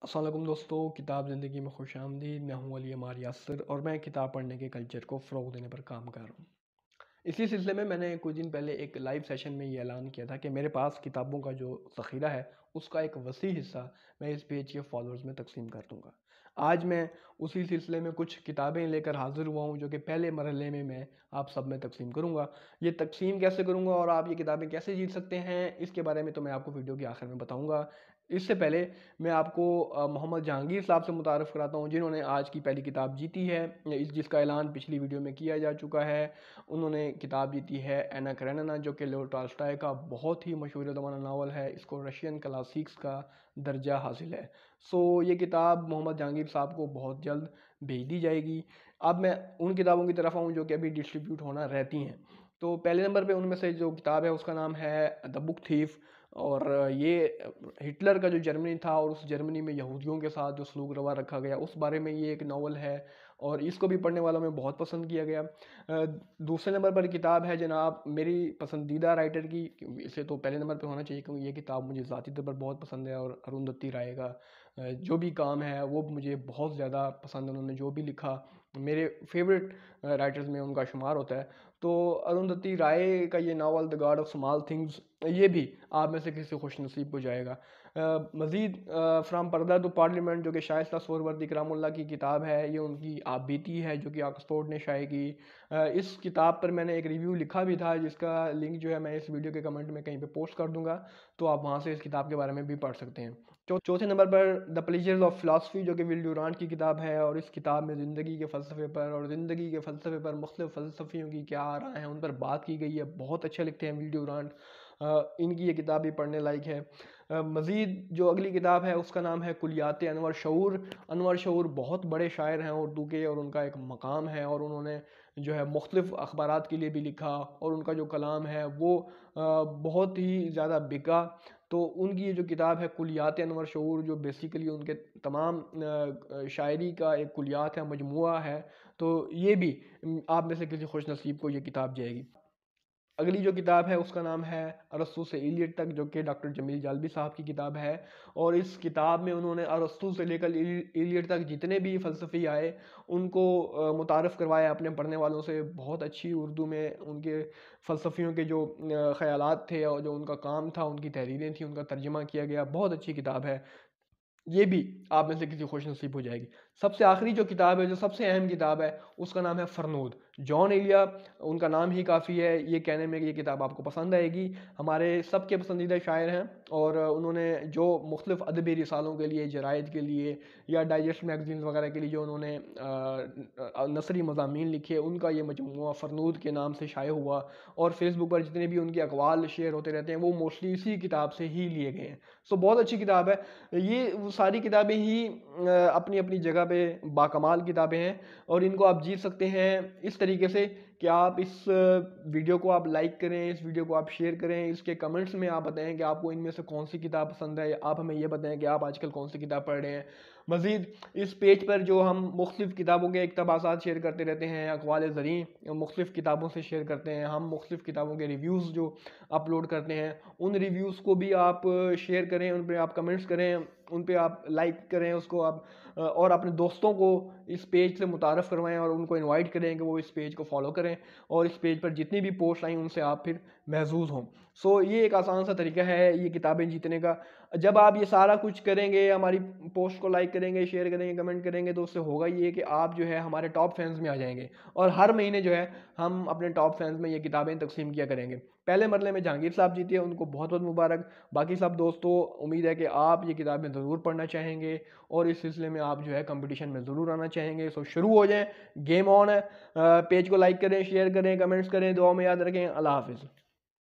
अस्सलाम वालेकुम दोस्तों, किताब ज़िंदगी में खुशामदीद। मैं हूँ अली अमार यासर और मैं किताब पढ़ने के कल्चर को फ़रोग़ देने पर काम कर रहा हूँ। इसी सिलसिले में मैंने कुछ दिन पहले एक लाइव सेशन में ये ऐलान किया था कि मेरे पास किताबों का जो ज़ख़ीरा है उसका एक वसी हिस्सा मैं इस पेज के फॉलोअर्स में तकसीम कर दूँगा। आज मैं उसी सिलसिले में कुछ किताबें लेकर हाज़िर हुआ हूँ जो कि पहले मरहले में मैं आप सब में तकसीम करूँगा। ये तकसीम कैसे करूँगा और आप ये किताबें कैसे जीत सकते हैं इसके बारे में तो मैं आपको वीडियो के आखिर में बताऊँगा। इससे पहले मैं आपको मोहम्मद जहांगीर साहब से मुतारफ़ कराता हूँ जिन्होंने आज की पहली किताब जीती है, जिसका ऐलान पिछली वीडियो में किया जा चुका है। उन्होंने किताब जीती है एना करेनिना, जो कि लेओ टॉल्स्टॉय का बहुत ही मशहूर ज़माना नावल है। इसको रशियन क्लासिक्स का दर्जा हासिल है। ये किताब मोहम्मद जहांगीर साहब को बहुत जल्द भेज दी जाएगी। अब मैं उन किताबों की तरफ आऊँ जो कि अभी डिस्ट्रीब्यूट होना रहती हैं। तो पहले नंबर पे उनमें से जो किताब है उसका नाम है द बुक थीफ। और ये हिटलर का जो जर्मनी था और उस जर्मनी में यहूदियों के साथ जो सलूक रवा रखा गया उस बारे में ये एक नावल है और इसको भी पढ़ने वालों में बहुत पसंद किया गया। दूसरे नंबर पर किताब है जनाब मेरी पसंदीदा राइटर की, इसे तो पहले नंबर पर होना चाहिए क्योंकि ये किताब मुझे ज़ाती तौर पर बहुत पसंद है और अरुंधति राय का जो भी काम है वो मुझे बहुत ज़्यादा पसंद है। उन्होंने जो भी लिखा मेरे फेवरेट राइटर्स में उनका शुमार होता है। तो अरुंधति राय का ये novel the God of small things, ये भी आप में से किसी खुश नसीब को जाएगा। मज़ीद फ्राम पर्दा टू पार्लियामेंट जो कि शाइस्ता सोहरावर्दी करामुल्लाह की किताब है, ये उनकी आप बीती है जो कि ऑक्सफोर्ड ने शाये की। इस किताब पर मैंने एक रिव्यू लिखा भी था जिसका लिंक जो है मैं इस वीडियो के कमेंट में कहीं पे पोस्ट कर दूंगा, तो आप वहाँ से इस किताब के बारे में भी पढ़ सकते हैं। चौथे नंबर पर द प्लेजर्स ऑफ फिलासफी जो कि विल ड्यूरांट की किताब है और इस किताब में ज़िंदगी के फ़लसफ़े पर और ज़िंदगी के फ़लसफ़े पर मुख्तलिफ़ फ़लसफ़ियों की क्या राय हैं उन पर बात की गई है। बहुत अच्छे लिखते हैं विल ड्यूरांट। इनकी ये किताब भी पढ़ने लायक है। मज़ीद जो अगली किताब है उसका नाम है कुलियात अनवर शऊर। अनवर शऊर बहुत बड़े शायर हैं उर्दू के और उनका एक मकाम है और उन्होंने जो है मुख्तलिफ़ अखबारात के लिए भी लिखा और उनका जो कलाम है वो बहुत ही ज़्यादा बिका। तो उनकी ये जो किताब है कुलियात अनवर शऊर, जो बेसिकली उनके तमाम शायरी का एक कुलियात है, मजमुआ है। तो ये भी आप में से किसी खुश नसीब को ये किताब जाएगी। अगली जो किताब है उसका नाम है अरस्तू से इलियट तक, जो कि डॉक्टर जमील जालबी साहब की किताब है। और इस किताब में उन्होंने अरस्तू से लेकर इलियट तक जितने भी फ़लसफ़ी आए उनको मुतारफ़ करवाया अपने पढ़ने वालों से। बहुत अच्छी उर्दू में उनके फ़लसफ़ियों के जो ख़यालात थे और जो उनका काम था, उनकी तहरीरें थी, उनका तर्जमा किया गया। बहुत अच्छी किताब है, ये भी आप में से किसी खुश नसीब हो जाएगी। सबसे आखिरी जो किताब है, जो सबसे अहम किताब है, उसका नाम है फ़रनूद। जॉन एलिया, उनका नाम ही काफ़ी है ये कहने में कि ये किताब आपको पसंद आएगी। हमारे सबके पसंदीदा शायर हैं और उन्होंने जो मुख्तलिफ़ अदबी रिसालों के लिए, जराइद के लिए या डाइजेस्ट मैगज़ीन वगैरह के लिए जो उन्होंने नसरी मज़ामीन लिखे, उनका ये मजमूआ फ़रनूद के नाम से शाये हुआ। और फ़ेसबुक पर जितने भी उनके अक़वाल शेयर होते रहते हैं वो मोस्टली इसी किताब से ही लिए गए हैं। बहुत अच्छी किताब है। ये वो सारी किताबें ही अपनी अपनी जगह पे बाकमाल किताबें हैं और इनको आप जीत सकते हैं इस तरीके से कि आप इस वीडियो को आप लाइक करें, इस वीडियो को आप शेयर करें, इसके कमेंट्स में आप बताएं कि आपको इनमें से कौन सी किताब पसंद है। आप हमें ये बताएं कि आप आजकल कौन सी किताब पढ़ रहे हैं। मज़ीद इस पेज पर जो हम मुख्तलिफ़ किताबों के इक़्तिबासात शेयर करते रहते हैं, अक़वाल ज़रीं मुख्तलिफ़ किताबों से शेयर करते हैं, हम मुख्तलिफ़ किताबों के रिव्यूज़ जो अपलोड करते हैं, उन रिव्यूज़ को भी आप शेयर करें, उन पर आप कमेंट्स करें, उन पे आप लाइक करें उसको आप और अपने दोस्तों को इस पेज से मुतारफ़ करवाएं और उनको इनवाइट करें कि वो इस पेज को फॉलो करें और इस पेज पर जितनी भी पोस्ट आई उनसे आप फिर महजूज़ हों। ये एक आसान सा तरीका है ये किताबें जीतने का। जब आप ये सारा कुछ करेंगे, हमारी पोस्ट को लाइक करेंगे, शेयर करेंगे, कमेंट करेंगे, तो उससे होगा ये कि आप जो है हमारे टॉप फैंस में आ जाएंगे और हर महीने जो है हम अपने टॉप फैंस में ये किताबें तकसीम किया करेंगे। पहले मरले में जहांगीर साहब जीते हैं, उनको बहुत बहुत मुबारक। बाकी सब दोस्तों, उम्मीद है कि आप ये किताबें ज़रूर पढ़ना चाहेंगे और इस सिलसिले में आप जो है कंपटीशन में ज़रूर आना चाहेंगे। शुरू हो जाएं, गेम ऑन है। पेज को लाइक करें, शेयर करें, कमेंट्स करें, दुआ में याद रखें। अल्लाह हाफिज़।